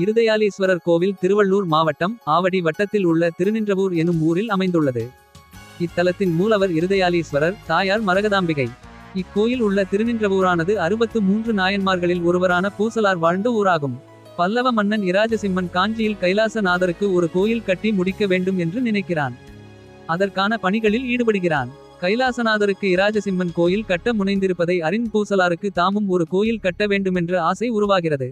இருதயாலீஸ்வரர் கோவில் திருவள்ளூர் மாவட்டம் ஆவடி வட்டத்தில் உள்ள திருநின்றவூர் எனும் ஊரில் அமைந்துள்ளது. இத்தலத்தின் மூலவர் இருதயாலீஸ்வரர், தாயார் மரகதாம்பிகை. இக்கோயில் உள்ள திருநின்றவூரானது 63 நாயன்மார்களில் ஒருவரான பூசலார் வாழ்ந்த ஊராகும். பல்லவ மன்னன் இராஜசிம்மன் காஞ்சியில் கைலாசநாதருக்கு ஒரு கோயில் கட்டி முடிக்க வேண்டும் என்று நினைக்கிறான். அதற்கான பணிகளில் ஈடுபடுகிறான். கைலாசநாதருக்கு இராஜசிம்மன் கோயில் கட்ட முனைந்திருப்பதை அறிந்து பூசலாருக்கு தாமும் ஒரு கோயில் கட்ட வேண்டுமென்ற ஆசை உருவாகிறது.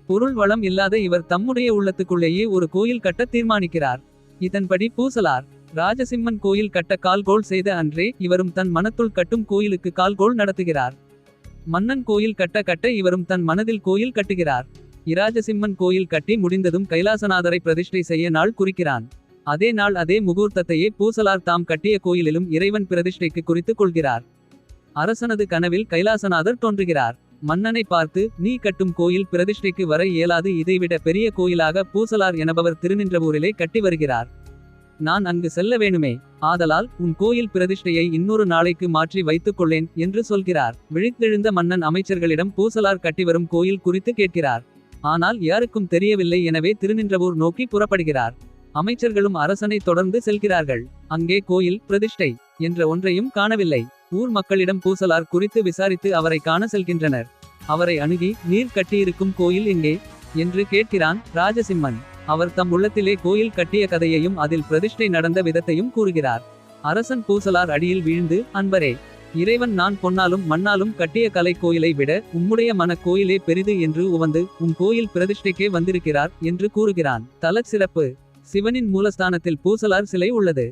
பொருள் வளம் இல்லாத இவர் தம்முடைய உள்ளத்துக்குள்ளேயே ஒரு கோயில் கட்ட தீர்மானிக்கிறார். இதன்படி பூசலார் ராஜசிம்மன் கோயில் கட்ட கால்கோள் செய்த அன்றே இவரும் தன் மனத்துள் கட்டும் கோயிலுக்கு கால்கோள் நடத்துகிறார். மன்னன் கோயில் கட்ட கட்ட இவரும் தன் மனதில் கோயில் கட்டுகிறார். இராஜசிம்மன் கோயில் கட்டி முடிந்ததும் கைலாசநாதரை பிரதிஷ்டை செய்ய நாள் குறிக்கிறான். அதே நாள் அதே முகூர்த்தத்தையே பூசலார் தாம் கட்டிய கோயிலிலும் இறைவன் பிரதிஷ்டைக்கு குறித்துக் கொள்கிறார். அரசனது கனவில் கைலாசநாதர் தோன்றுகிறார். மன்னனை பார்த்து, நீ கட்டும் கோயில் பிரதிஷ்டைக்கு வர இயலாது, இதைவிட பெரிய கோயிலாக பூசலார் எனபவர் திருநின்றவூரிலே கட்டி வருகிறார். நான் அங்கு செல்ல வேணுமே. ஆதலால் உன் கோயில் பிரதிஷ்டையை இன்னொரு நாளைக்கு மாற்றி வைத்துக் கொள்ளேன் என்று சொல்கிறார். விழித்தெழுந்த மன்னன் அமைச்சர்களிடம் பூசலார் கட்டிவரும் கோயில் குறித்து கேட்கிறார். ஆனால் யாருக்கும் தெரியவில்லை. எனவே திருநின்றவூர் நோக்கி புறப்படுகிறார். அமைச்சர்களும் அரசனை தொடர்ந்து செல்கிறார்கள். அங்கே கோயில் பிரதிஷ்டை என்ற ஒன்றையும் காணவில்லை. ஊர் மக்களிடம் பூசலார் குறித்து விசாரித்து அவரை காண செல்கின்றனர். அவரை அணுகி, நீர் கட்டியிருக்கும் கோயில் எங்கே என்று கேட்கிறான் ராஜசிம்மன். அவர் தம் உள்ளத்திலே கோயில் கட்டிய கதையையும் அதில் பிரதிஷ்டை நடந்த விதத்தையும் கூறுகிறார். அரசன் பூசலார் அடியில் வீழ்ந்து, அன்பரே, இறைவன் நான் பொன்னாலும் மண்ணாலும் கட்டிய கலை கோயிலை விட உம்முடைய மன கோயிலே பெரிது என்று உவந்து உம் கோயில் பிரதிஷ்டைக்கே வந்திருக்கிறார் என்று கூறுகிறான். தலச் சிறப்பு: சிவனின் மூலஸ்தானத்தில் பூசலார் சிலை உள்ளது.